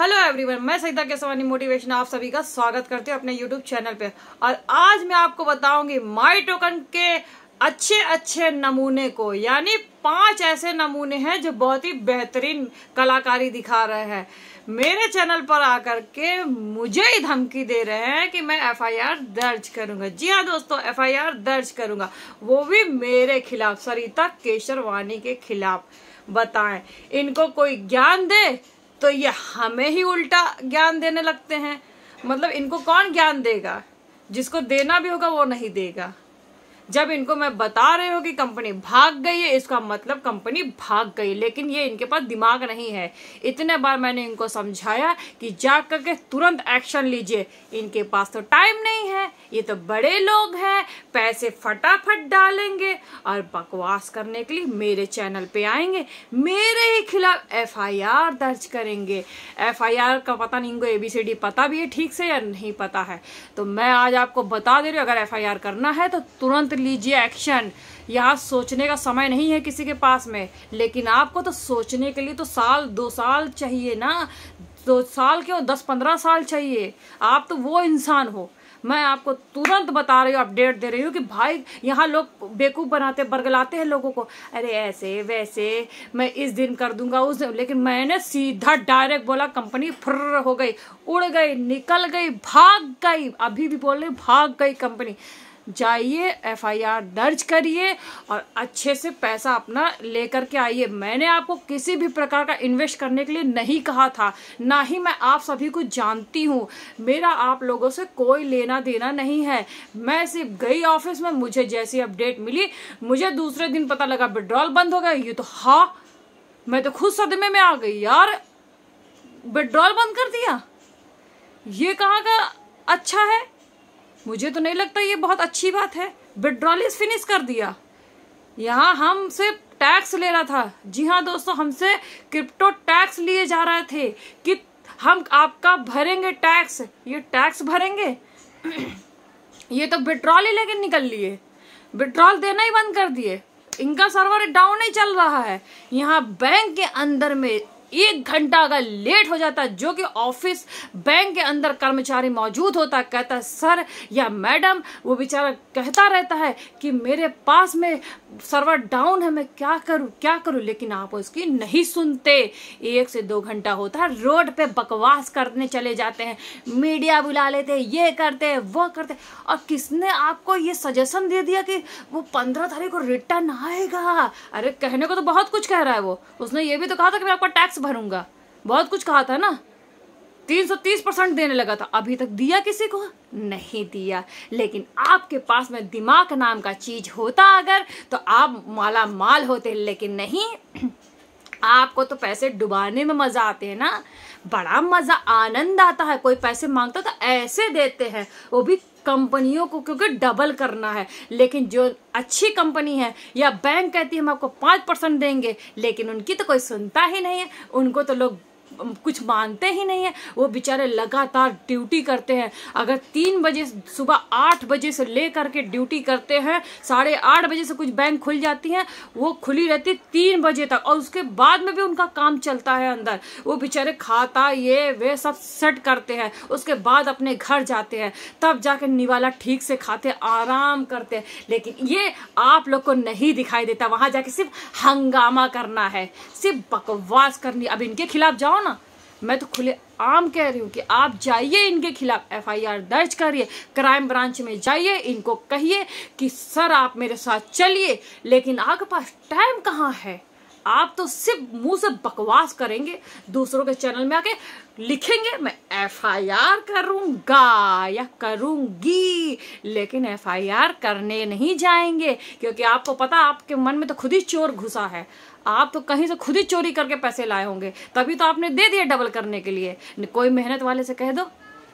Hello everyone, मैं Saeeda Keswani motivation आप सभी का स्वागत करती हूँ अपने यूट्यूब चैनल पे। और आज मैं आपको बताऊंगी माई टोकन के अच्छे अच्छे नमूने को, यानी 5 ऐसे नमूने हैं जो बहुत ही बेहतरीन कलाकारी दिखा रहे हैं। मेरे चैनल पर आकर के मुझे ही धमकी दे रहे हैं कि मैं एफआईआर दर्ज करूंगा। जी हाँ दोस्तों, एफआईआर दर्ज करूंगा, वो भी मेरे खिलाफ, सरिता केशरवानी के खिलाफ। बताएं, इनको कोई ज्ञान दे तो ये हमें ही उल्टा ज्ञान देने लगते हैं। मतलब इनको कौन ज्ञान देगा? जिसको देना भी होगा वो नहीं देगा। जब इनको मैं बता रही हूँ कि कंपनी भाग गई है, इसका मतलब कंपनी भाग गई, लेकिन ये इनके पास दिमाग नहीं है। इतने बार मैंने इनको समझाया कि जा करके तुरंत एक्शन लीजिए। इनके पास तो टाइम नहीं है, ये तो बड़े लोग हैं, पैसे फटाफट डालेंगे और बकवास करने के लिए मेरे चैनल पे आएंगे, मेरे ही खिलाफ एफआईआर दर्ज करेंगे। एफआईआर का पता नहीं इनको ABCD पता भी है ठीक से या नहीं पता है। तो मैं आज आपको बता दे रही हूँ, अगर एफआईआर करना है तो तुरंत लीजिए एक्शन। यहाँ सोचने का समय नहीं है किसी के पास में, लेकिन आपको तो सोचने के लिए तो 1-2 साल चाहिए ना। 2 साल क्यों, 10-15 साल चाहिए। आप तो वो इंसान हो। मैं आपको तुरंत बता रही हूँ, अपडेट दे रही हूँ कि भाई यहाँ लोग बेवकूफ बनाते, बरगलाते हैं लोगों को। अरे ऐसे वैसे मैं इस दिन कर दूंगा उस दिन, लेकिन मैंने सीधा डायरेक्ट बोला, कंपनी फुर्र हो गई, उड़ गई, निकल गई, भाग गई। अभी भी बोल रही, भाग गई कंपनी। जाइए एफआईआर दर्ज करिए और अच्छे से पैसा अपना लेकर के आइए। मैंने आपको किसी भी प्रकार का इन्वेस्ट करने के लिए नहीं कहा था, ना ही मैं आप सभी को जानती हूँ। मेरा आप लोगों से कोई लेना देना नहीं है। मैं सिर्फ गई ऑफिस में, मुझे जैसी अपडेट मिली, मुझे दूसरे दिन पता लगा विड्रॉल बंद हो गया। ये तो हाँ, मैं तो खुद सदमे में आ गई यार, विड्रॉल बंद कर दिया, ये कहाँ का अच्छा है? मुझे तो नहीं लगता ये बहुत अच्छी बात है। विड्रॉल फिनिश कर दिया। यहाँ हमसे टैक्स ले रहा था। जी हाँ दोस्तों, हमसे क्रिप्टो टैक्स लिए जा रहे थे कि हम आपका भरेंगे टैक्स। ये टैक्स भरेंगे ये तो विड्रॉल ही लेके निकल लिए, विड्रॉल देना ही बंद कर दिए। इनका सर्वर डाउन नहीं चल रहा है। यहाँ बैंक के अंदर में 1 घंटा अगर लेट हो जाता, जो कि ऑफिस बैंक के अंदर कर्मचारी मौजूद होता, कहता सर या मैडम, वो बेचारा कहता रहता है कि मेरे पास में सर्वर डाउन है, मैं क्या करूं, लेकिन आप उसकी नहीं सुनते। 1 से 2 घंटा होता है, रोड पे बकवास करने चले जाते हैं, मीडिया बुला लेते, ये करते वो करते। और किसने आपको ये सजेशन दे दिया कि वो 15 तारीख को रिटर्न आएगा? अरे कहने को तो बहुत कुछ कह रहा है वो। उसने ये भी तो कहा था कि मैं आपका टैक्स भरूंगा, बहुत कुछ कहा था ना। 330% देने लगा था, अभी तक दिया किसी को? नहीं दिया। लेकिन आपके पास में दिमाग नाम का चीज होता अगर, तो आप माला माल होते, लेकिन नहीं। आपको तो पैसे डुबाने में मजा आते हैं ना, बड़ा मजा, आनंद आता है। कोई पैसे मांगता तो ऐसे देते हैं, वो भी कंपनियों को, क्योंकि डबल करना है। लेकिन जो अच्छी कंपनी है या बैंक कहती है हम आपको 5% देंगे, लेकिन उनकी तो कोई सुनता ही नहीं है, उनको तो लोग कुछ मानते ही नहीं है। वो बेचारे लगातार ड्यूटी करते हैं। अगर 3 बजे, सुबह 8 बजे से लेकर के ड्यूटी करते हैं, 8:30 बजे से कुछ बैंक खुल जाती हैं, वो खुली रहती 3 बजे तक, और उसके बाद में भी उनका काम चलता है अंदर। वो बेचारे खाता ये वे सब सेट करते हैं, उसके बाद अपने घर जाते हैं, तब जाकर निवाला ठीक से खाते, आराम करते हैं। लेकिन ये आप लोग को नहीं दिखाई देता। वहां जाके सिर्फ हंगामा करना है, सिर्फ बकवास करनी। अब इनके खिलाफ जाओ ना, मैं तो खुले आम कह रही हूँ कि आप जाइए, इनके खिलाफ एफआईआर दर्ज करिए, क्राइम ब्रांच में जाइए, इनको कहिए कि सर आप मेरे साथ चलिए। लेकिन आपके पास टाइम कहाँ है? आप तो सिर्फ मुंह से बकवास करेंगे, दूसरों के चैनल में आके लिखेंगे मैं एफआईआर करूंगा या करूंगी, लेकिन एफआईआर करने नहीं जाएंगे। क्योंकि आपको पता, आपके मन में तो खुद ही चोर घुसा है। आप तो कहीं से खुद ही चोरी करके पैसे लाए होंगे, तभी तो आपने दे दिए डबल करने के लिए। कोई मेहनत वाले से कह दो,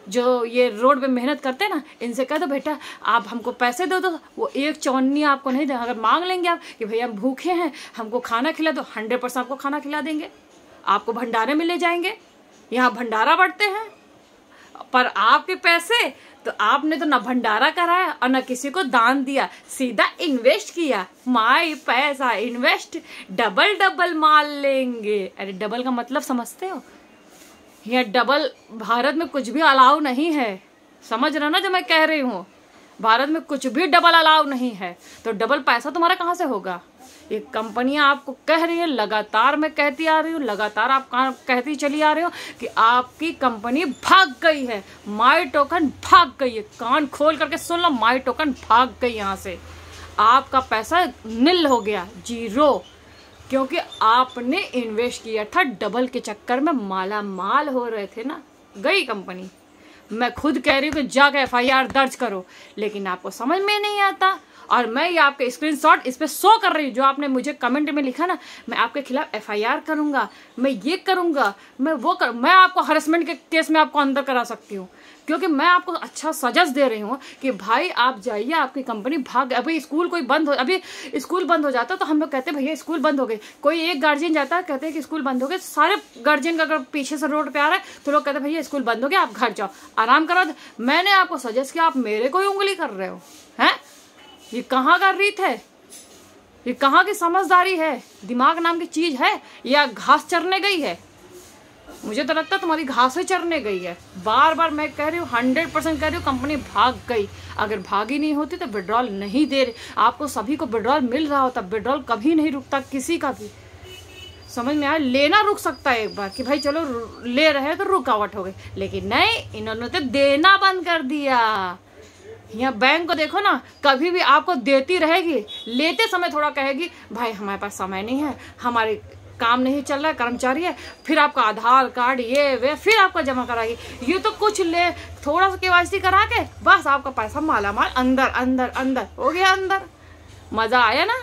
जो ये रोड पे मेहनत करते हैं ना, इनसे कह दो बेटा आप हमको पैसे दो, तो वो 1 चौन्नी आपको नहीं दे। अगर मांग लेंगे आप कि भैया हम भूखे हैं, हमको खाना खिला दो, 100% आपको खाना खिला देंगे। आपको भंडारे में ले जाएंगे, यहाँ भंडारा बढ़ते हैं, पर आपके पैसे तो आपने तो ना भंडारा कराया और ना किसी को दान दिया, सीधा इन्वेस्ट किया। माई पैसा इन्वेस्ट, डबल माल लेंगे। अरे डबल का मतलब समझते हो? यहाँ डबल भारत में कुछ भी अलाउ नहीं है, समझ रहे हो ना जो मैं कह रही हूँ। भारत में कुछ भी डबल अलाउ नहीं है, तो डबल पैसा तुम्हारा कहाँ से होगा। ये कंपनियां आपको कह रही है, लगातार मैं कहती आ रही हूँ, लगातार आप कहती चली आ रही हो कि आपकी कंपनी भाग गई है, माई टोकन भाग गई है। कान खोल करके सुन लो, माई टोकन भाग गई यहाँ से। आपका पैसा नील हो गया, जीरो, क्योंकि आपने इन्वेस्ट किया था डबल के चक्कर में, माला माल हो रहे थे ना। गई कंपनी। मैं खुद कह रही हूँ कि जाकर FIR दर्ज करो, लेकिन आपको समझ में नहीं आता। और मैं ये आपके स्क्रीनशॉट इस पे शो कर रही हूँ, जो आपने मुझे कमेंट में लिखा ना, मैं आपके खिलाफ FIR करूँगा, मैं ये करूँगा, मैं वो मैं आपको हरेसमेंट के केस में आपको अंदर करा सकती हूँ, क्योंकि मैं आपको अच्छा सजेस्ट दे रही हूँ कि भाई आप जाइए, आपकी कंपनी भाग। अभी स्कूल कोई बंद हो, अभी स्कूल बंद हो जाता तो हम लोग कहते भैया स्कूल बंद हो गए। कोई एक गार्जियन जाता है, कहते हैं कि स्कूल बंद हो गए, सारे गार्जियन का अगर पीछे से रोड पे आ रहा है तो लोग कहते हैं भैया स्कूल बंद हो गया, आप घर जाओ आराम करो। मैंने आपको सजेस्ट किया, आप मेरे को ही उंगली कर रहे हो हैं। ये कहाँ का रीत है, ये कहाँ की समझदारी है, दिमाग नाम की चीज है, या घास चरने गई है। मुझे तो लगता है तुम्हारी घासें चरने गई है। बार बार मैं कह रही हूँ, 100% कह रही हूँ, कंपनी भाग गई। अगर भागी नहीं होती तो विड्रॉल नहीं दे रहे, आपको सभी को विड्रॉल मिल रहा होता। विड्रॉल कभी नहीं रुकता किसी का भी, समझ में आया। लेना रुक सकता है एक बार कि भाई चलो ले रहे हैं तो रुकावट हो गई, लेकिन नहीं, इन्होंने तो देना बंद कर दिया। यहाँ बैंक को देखो ना, कभी भी आपको देती रहेगी, लेते समय थोड़ा कहेगी भाई हमारे पास समय नहीं है, हमारे काम नहीं चल रहा है, कर्मचारी है, फिर आपका आधार कार्ड ये वे फिर आपका जमा कराएगी। ये तो कुछ ले थोड़ा सा KYC करा के बस आपका पैसा माला माल अंदर अंदर अंदर हो गया अंदर। मजा आया ना।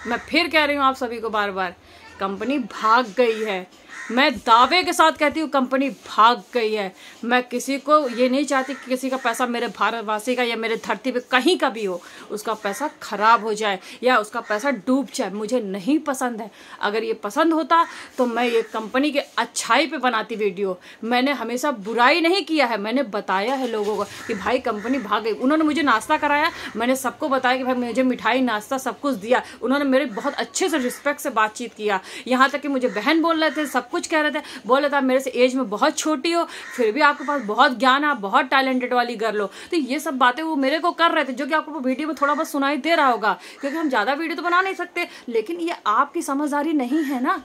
मैं फिर कह रही हूँ आप सभी को बार बार, कंपनी भाग गई है। मैं दावे के साथ कहती हूँ कंपनी भाग गई है। मैं किसी को ये नहीं चाहती कि किसी का पैसा, मेरे भारतवासी का या मेरे धरती पे कहीं का भी हो, उसका पैसा खराब हो जाए या उसका पैसा डूब जाए। मुझे नहीं पसंद है। अगर ये पसंद होता तो मैं ये कंपनी के अच्छाई पे बनाती वीडियो। मैंने हमेशा बुराई नहीं किया है, मैंने बताया है लोगों को कि भाई कंपनी भाग गई। उन्होंने मुझे नाश्ता कराया, मैंने सबको बताया कि भाई मुझे मिठाई नाश्ता सब कुछ दिया। उन्होंने मेरे बहुत अच्छे से रिस्पेक्ट से बातचीत किया, यहाँ तक कि मुझे बहन बोल रहे थे, सब कुछ कह रहे थे। बोले था मेरे से एज में बहुत छोटी हो, फिर भी आपके पास बहुत ज्ञान है, आप बहुत टैलेंटेड वाली गर्ल हो। तो ये सब बातें वो मेरे को कर रहे थे, जो कि आपको वीडियो में थोड़ा बहुत सुनाई दे रहा होगा, क्योंकि हम ज्यादा वीडियो तो बना नहीं सकते। लेकिन ये आपकी समझदारी नहीं है ना।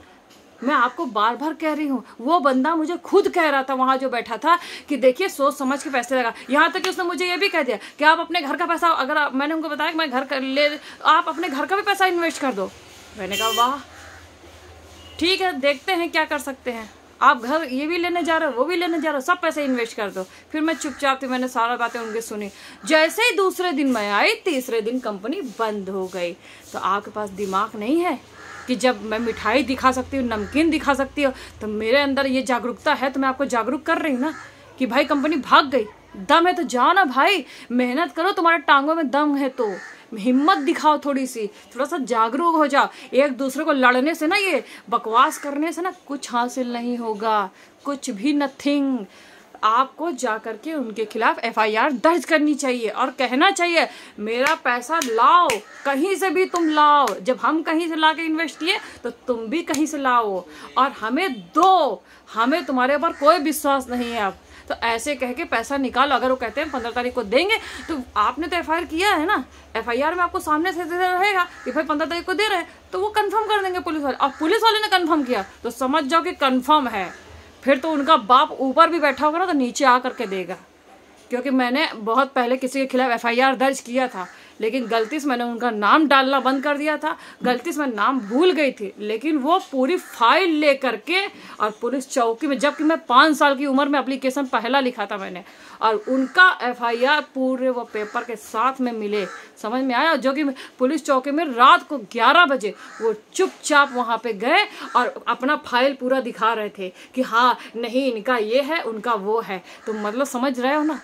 मैं आपको बार बार कह रही हूँ, वो बंदा मुझे खुद कह रहा था वहां जो बैठा था कि देखिए सोच समझ के पैसे लगा। यहाँ तक कि उसने मुझे ये भी कह दिया कि आप अपने घर का पैसा, अगर मैंने उनको बताया कि मैं घर कर ले, आप अपने घर का भी पैसा इन्वेस्ट कर दो। मैंने कहा वाह ठीक है, देखते हैं क्या कर सकते हैं। आप घर ये भी लेने जा रहे हो, वो भी लेने जा रहे हो, सब पैसे इन्वेस्ट कर दो। फिर मैं चुपचाप थी, मैंने सारा बातें उनकी सुनी। जैसे ही दूसरे दिन मैं आई, तीसरे दिन कंपनी बंद हो गई। तो आपके पास दिमाग नहीं है कि जब मैं मिठाई दिखा सकती हूँ, नमकीन दिखा सकती हूँ, तो मेरे अंदर ये जागरूकता है, तो मैं आपको जागरूक कर रही हूँ ना कि भाई कंपनी भाग गई। दम है तो जाओ ना भाई, मेहनत करो, तुम्हारे टांगों में दम है तो हिम्मत दिखाओ, थोड़ी सी, थोड़ा सा जागरूक हो जाओ। एक दूसरे को लड़ने से ना, ये बकवास करने से ना कुछ हासिल नहीं होगा, कुछ भी, नथिंग। आपको जा करके उनके खिलाफ FIR दर्ज करनी चाहिए और कहना चाहिए मेरा पैसा लाओ, कहीं से भी तुम लाओ। जब हम कहीं से ला के इन्वेस्ट किए तो तुम भी कहीं से लाओ और हमें दो। हमें तुम्हारे ऊपर कोई विश्वास नहीं है अब। तो ऐसे कह के पैसा निकालो। अगर वो कहते हैं 15 तारीख को देंगे, तो आपने तो FIR किया है ना, FIR में आपको सामने से रहेगा कि भाई 15 तारीख को दे रहे हैं, तो वो कंफर्म कर देंगे पुलिस वाले। और पुलिस वाले ने कंफर्म किया तो समझ जाओ कि कंफर्म है। फिर तो उनका बाप ऊपर भी बैठा होगा ना, तो नीचे आ करके देगा। क्योंकि मैंने बहुत पहले किसी के खिलाफ FIR दर्ज किया था, लेकिन गलती से मैंने उनका नाम डालना बंद कर दिया था। गलती से मैं नाम भूल गई थी, लेकिन वो पूरी फाइल ले करके और पुलिस चौकी में, जबकि मैं 5 साल की उम्र में एप्लीकेशन पहला लिखा था मैंने, और उनका FIR पूरे वो पेपर के साथ में मिले। समझ में आया? जो कि पुलिस चौकी में रात को 11 बजे वो चुपचाप वहां पे गए और अपना फाइल पूरा दिखा रहे थे कि हाँ नहीं इनका ये है, उनका वो है। तो मतलब समझ रहे हो ना,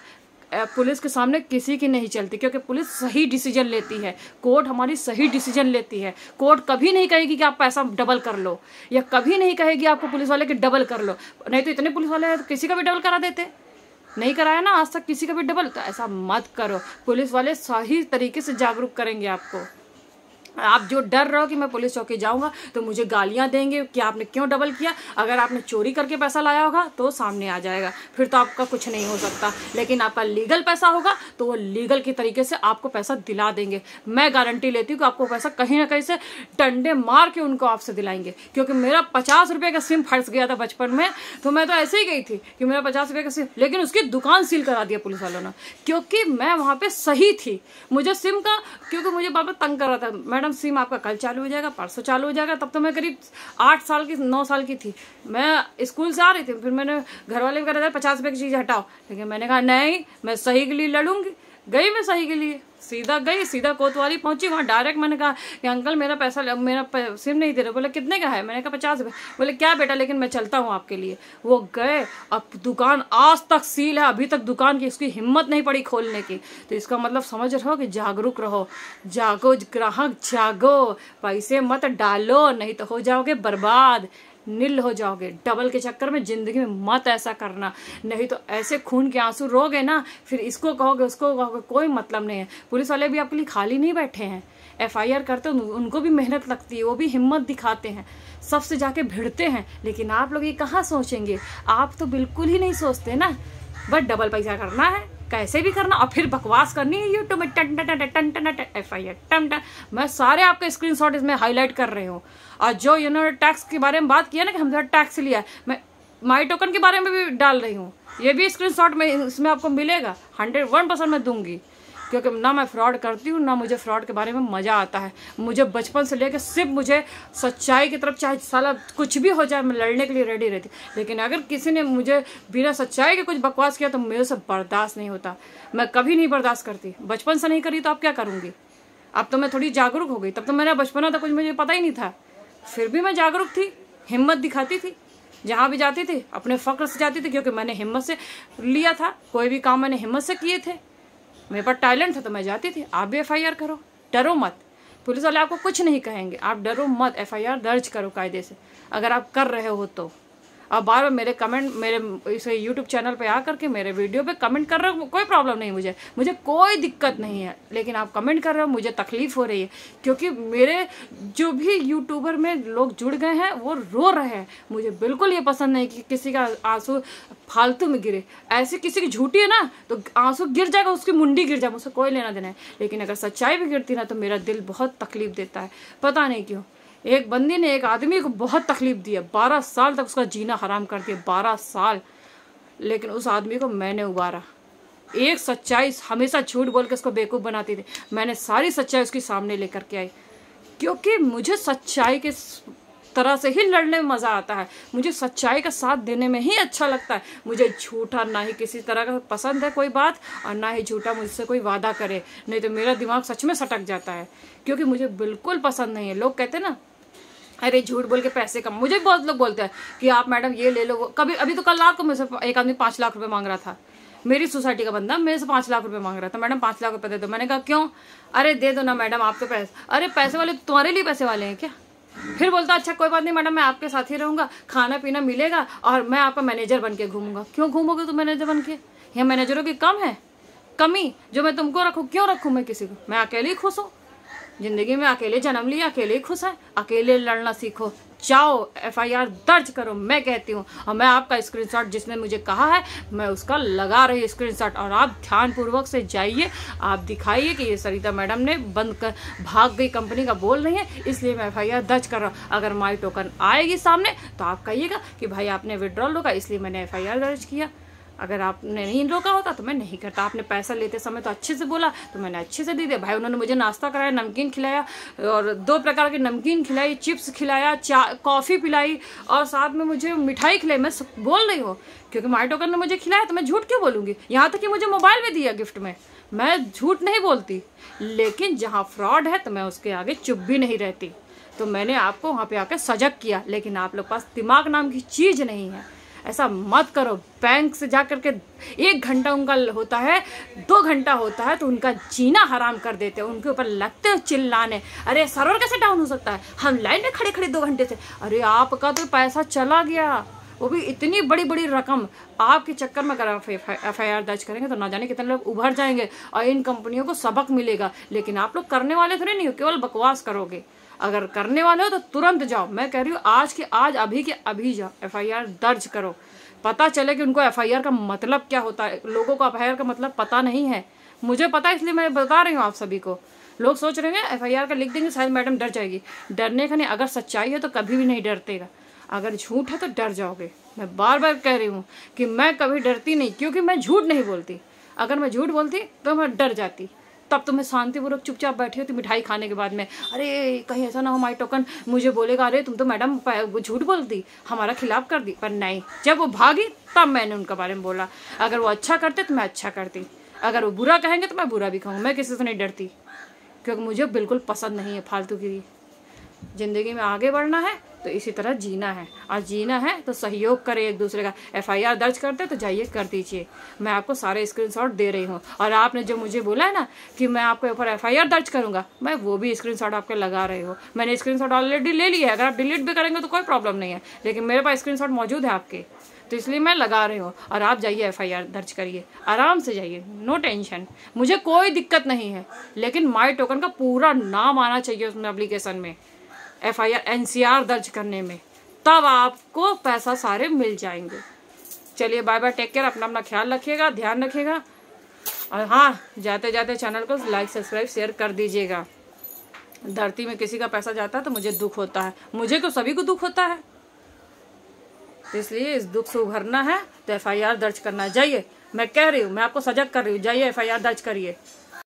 पुलिस के सामने किसी की नहीं चलती, क्योंकि पुलिस सही डिसीजन लेती है। कोर्ट हमारी सही डिसीजन लेती है। कोर्ट कभी नहीं कहेगी कि आप पैसा डबल कर लो, या कभी नहीं कहेगी आपको पुलिस वाले कि डबल कर लो। नहीं तो इतने पुलिस वाले हैं तो किसी का भी डबल करा देते। नहीं कराया ना आज तक किसी का भी डबल। तो ऐसा मत करो, पुलिस वाले सही तरीके से जागरूक करेंगे आपको। आप जो डर रहे हो कि मैं पुलिस चौकी जाऊंगा तो मुझे गालियां देंगे कि आपने क्यों डबल किया। अगर आपने चोरी करके पैसा लाया होगा तो सामने आ जाएगा, फिर तो आपका कुछ नहीं हो सकता। लेकिन आपका लीगल पैसा होगा तो वो लीगल के तरीके से आपको पैसा दिला देंगे। मैं गारंटी लेती हूँ कि आपको पैसा कहीं ना कहीं से डंडे मार के उनको आपसे दिलाएंगे। क्योंकि मेरा 50 रुपये का सिम फंस गया था बचपन में, तो मैं तो ऐसे ही गई थी कि मेरा 50 रुपये का सिम, लेकिन उसकी दुकान सील करा दिया पुलिस वालों ने, क्योंकि मैं वहाँ पे सही थी। मुझे सिम का, क्योंकि मुझे बाबा तंग कर रहा था, मैडम सिम आपका कल चालू हो जाएगा, परसों चालू हो जाएगा। तब तो मैं करीब 8 साल की 9 साल की थी, मैं स्कूल से आ रही थी। फिर मैंने घर वाले भी कह रहे थे 50 रुपये की चीज़ हटाओ, लेकिन मैंने कहा नहीं, मैं सही के लिए लड़ूंगी। गई मैं सही के लिए, सीधा गई, सीधा कोतवाली पहुंची। वहाँ डायरेक्ट मैंने कहा कि अंकल मेरा पैसा, मेरा सिम नहीं दे रहे। बोले कितने का है? मैंने कहा 50 रुपये। बोले क्या बेटा, लेकिन मैं चलता हूँ आपके लिए। वो गए, अब दुकान आज तक सील है, अभी तक दुकान की इसकी हिम्मत नहीं पड़ी खोलने की। तो इसका मतलब समझ रहे हो कि जागरूक रहो, जागो ग्राहक जागो, पैसे मत डालो, नहीं तो हो जाओगे बर्बाद, नील हो जाओगे। डबल के चक्कर में जिंदगी में मत ऐसा करना, नहीं तो ऐसे खून के आंसू रोगे ना, फिर इसको कहोगे उसको कहोगे, कोई मतलब नहीं है। पुलिस वाले भी आपके लिए खाली नहीं बैठे हैं, FIR करते हो, उनको भी मेहनत लगती है, वो भी हिम्मत दिखाते हैं, सबसे जाके भिड़ते हैं। लेकिन आप लोग ये कहाँ सोचेंगे, आप तो बिल्कुल ही नहीं सोचते ना, बस डबल पैसा करना है, कैसे भी करना, और फिर बकवास करनी है यूट्यूब में, टन टन टन टन टन FIR टन टन। मैं सारे आपके स्क्रीनशॉट इसमें हाईलाइट कर रही हूँ। और जो इन्होंने टैक्स के बारे में बात किया ना कि हमने टैक्स लिया है, मैं माई टोकन के बारे में भी डाल रही हूँ, ये भी स्क्रीनशॉट में इसमें आपको मिलेगा। 101% मैं दूंगी, क्योंकि ना मैं फ्रॉड करती हूँ, ना मुझे फ्रॉड के बारे में मज़ा आता है। मुझे बचपन से लेकर सिर्फ मुझे सच्चाई की तरफ, चाहे साला कुछ भी हो जाए, मैं लड़ने के लिए रेडी रहती। लेकिन अगर किसी ने मुझे बिना सच्चाई के कुछ बकवास किया तो मेरे से बर्दाश्त नहीं होता, मैं कभी नहीं बर्दाश्त करती। बचपन से नहीं करी तो अब क्या करूँगी? अब तो मैं थोड़ी जागरूक हो गई, तब तो मेरा बचपना था, कुछ मुझे पता ही नहीं था, फिर भी मैं जागरूक थी, हिम्मत दिखाती थी, जहाँ भी जाती थी अपने फक्र से जाती थी, क्योंकि मैंने हिम्मत से लिया था, कोई भी काम मैंने हिम्मत से किए थे, मेरे पास टैलेंट था तो मैं जाती थी। आप भी FIR करो, डरो मत, पुलिस वाले आपको कुछ नहीं कहेंगे, आप डरो मत, FIR दर्ज करो कायदे से, अगर आप कर रहे हो तो। अब बार बार मेरे कमेंट, मेरे इस यूट्यूब चैनल पे आकर के मेरे वीडियो पे कमेंट कर रहे हो, कोई प्रॉब्लम नहीं, मुझे कोई दिक्कत नहीं है। लेकिन आप कमेंट कर रहे हो, मुझे तकलीफ हो रही है, क्योंकि मेरे जो भी यूट्यूबर में लोग जुड़ गए हैं वो रो रहे हैं। मुझे बिल्कुल ये पसंद नहीं कि किसी का आंसू फालतू में गिरे। ऐसे किसी की झूठी है ना तो आंसू गिर जाएगा, उसकी मुंडी गिर जाएगा, मुझसे कोई लेना देना है। लेकिन अगर सच्चाई भी गिरती ना तो मेरा दिल बहुत तकलीफ देता है, पता नहीं क्यों। एक बंदी ने एक आदमी को बहुत तकलीफ दी है, 12 साल तक उसका जीना हराम कर दिया, 12 साल। लेकिन उस आदमी को मैंने उबारा, एक सच्चाई, हमेशा झूठ बोल के उसको बेवकूफ़ बनाती थी, मैंने सारी सच्चाई उसके सामने लेकर के आई, क्योंकि मुझे सच्चाई के तरह से ही लड़ने में मज़ा आता है, मुझे सच्चाई का साथ देने में ही अच्छा लगता है। मुझे झूठा ना ही किसी तरह का पसंद है कोई बात, और ना ही झूठा मुझसे कोई वादा करे, नहीं तो मेरा दिमाग सच में सटक जाता है, क्योंकि मुझे बिल्कुल पसंद नहीं है। लोग कहते हैं ना अरे झूठ बोल के पैसे कम, मुझे बहुत लोग बोलते हैं कि आप मैडम ये ले लो, वो कभी, अभी तो कल रात को मुझसे एक आदमी 5 लाख रुपए मांग रहा था, मेरी सोसाइटी का बंदा मेरे से 5 लाख रुपए मांग रहा था, मैडम 5 लाख रुपए दे दो। मैंने कहा क्यों? अरे दे दो ना मैडम, आप तो पैसे, अरे पैसे वाले तुम्हारे लिए पैसे वाले हैं क्या? फिर बोलता अच्छा कोई बात नहीं मैडम, मैं आपके साथ ही रहूंगा, खाना पीना मिलेगा और मैं आपका मैनेजर बन के घूमूंगा। क्यों घूमोगे तुम मैनेजर बन के? यहाँ मैनेजरों की कम है कमी जो मैं तुमको रखूँ? क्यों रखूँ मैं किसी को? मैं अकेले ही खुश हूँ, जिंदगी में अकेले जन्म लिया, अकेले ही खुश है। अकेले लड़ना सीखो, जाओ FIR दर्ज करो, मैं कहती हूँ। और मैं आपका स्क्रीनशॉट जिसने मुझे कहा है मैं उसका लगा रही स्क्रीनशॉट, और आप ध्यानपूर्वक से जाइए, आप दिखाइए कि ये सरिता मैडम ने बंद कर भाग गई कंपनी का बोल रही है, इसलिए मैं FIR दर्ज कर रहा हूँ। अगर माई टोकन आएगी सामने तो आप कहिएगा कि भाई आपने विड्रॉल रोका इसलिए मैंने FIR दर्ज किया। अगर आपने नहीं रोका होता तो मैं नहीं करता। आपने पैसा लेते समय तो अच्छे से बोला तो मैंने अच्छे से दे दिया। भाई उन्होंने मुझे नाश्ता कराया, नमकीन खिलाया, और 2 प्रकार के नमकीन खिलाई, चिप्स खिलाया, कॉफ़ी पिलाई, और साथ में मुझे मिठाई खिलाई। मैं बोल रही हूँ क्योंकि माई टोकन ने मुझे खिलाया तो मैं झूठ क्यों बोलूँगी? यहाँ तक कि मुझे मोबाइल भी दिया गिफ्ट में, मैं झूठ नहीं बोलती। लेकिन जहाँ फ्रॉड है तो मैं उसके आगे चुप भी नहीं रहती। तो मैंने आपको वहाँ पे आकर सजग किया, लेकिन आप लोग पास दिमाग नाम की चीज़ नहीं है। ऐसा मत करो। बैंक से जा करके 1 घंटा उनका होता है, 2 घंटा होता है तो उनका जीना हराम कर देते हैं, उनके ऊपर लगते हैं चिल्लाने। अरे सर्वर कैसे डाउन हो सकता है? हम लाइन में खड़े खड़े 2 घंटे से। अरे आपका तो पैसा चला गया, वो भी इतनी बड़ी बड़ी रकम आपके चक्कर में अगर आप FIR दर्ज करेंगे तो ना जाने कितने लोग उभर जाएंगे और इन कंपनियों को सबक मिलेगा। लेकिन आप लोग करने वाले थोड़े नहीं हो, केवल बकवास करोगे। अगर करने वाले हो तो तुरंत जाओ, मैं कह रही हूँ आज के आज अभी के अभी जाओ, FIR दर्ज करो। पता चले कि उनको FIR का मतलब क्या होता है। लोगों को FIR का मतलब पता नहीं है, मुझे पता है, इसलिए मैं बता रही हूँ आप सभी को। लोग सोच रहे हैं FIR का लिख देंगे शायद मैडम डर जाएगी। डरने का नहीं, अगर सच्चाई है तो कभी भी नहीं डरतेगा, अगर झूठ है तो डर जाओगे। मैं बार बार कह रही हूँ कि मैं कभी डरती नहीं, क्योंकि मैं झूठ नहीं बोलती। अगर मैं झूठ बोलती तो मैं डर जाती, तब तो मैं शांतिपूर्वक चुपचाप बैठी होती मिठाई खाने के बाद में। अरे कहीं ऐसा ना हो माई टोकन मुझे बोलेगा अरे तुम तो मैडम झूठ बोलती, हमारा खिलाफ कर दी। पर नहीं, जब वो भागी तब मैंने उनके बारे में बोला। अगर वो अच्छा करते तो मैं अच्छा करती, अगर वो बुरा कहेंगे तो मैं बुरा भी कहूँ। मैं किसी से नहीं डरती, क्योंकि मुझे बिल्कुल पसंद नहीं है फालतू की। जिंदगी में आगे बढ़ना है तो इसी तरह जीना है, और जीना है तो सहयोग करें एक दूसरे का। FIR दर्ज करते तो जाइए कर दीजिए, मैं आपको सारे स्क्रीनशॉट दे रही हूँ। और आपने जो मुझे बोला है ना कि मैं आपके ऊपर FIR दर्ज करूंगा, मैं वो भी स्क्रीनशॉट आपके लगा रही हूँ। मैंने स्क्रीनशॉट ऑलरेडी ले लिया है, अगर आप डिलीट भी करेंगे तो कोई प्रॉब्लम नहीं है, लेकिन मेरे पास स्क्रीनशॉट मौजूद है आपके, तो इसलिए मैं लगा रही हूँ। और आप जाइए FIR दर्ज करिए, आराम से जाइए, नो टेंशन, मुझे कोई दिक्कत नहीं है। लेकिन माई टोकन का पूरा नाम आना चाहिए उसमें एप्लीकेशन में, FIR NCR दर्ज करने में, तब आपको पैसा सारे मिल जाएंगे। चलिए बाय बाय, टेक केयर, अपना ख्याल रखिएगा, ध्यान रखिएगा। और हाँ, जाते जाते चैनल को लाइक सब्सक्राइब शेयर कर दीजिएगा। धरती में किसी का पैसा जाता है तो मुझे दुख होता है, मुझे तो सभी को दुख होता है, तो इसलिए इस दुख से उभरना है तो FIR दर्ज करना। जाइए, मैं कह रही हूँ, मैं आपको सजग कर रही हूँ, जाइए FIR दर्ज करिए।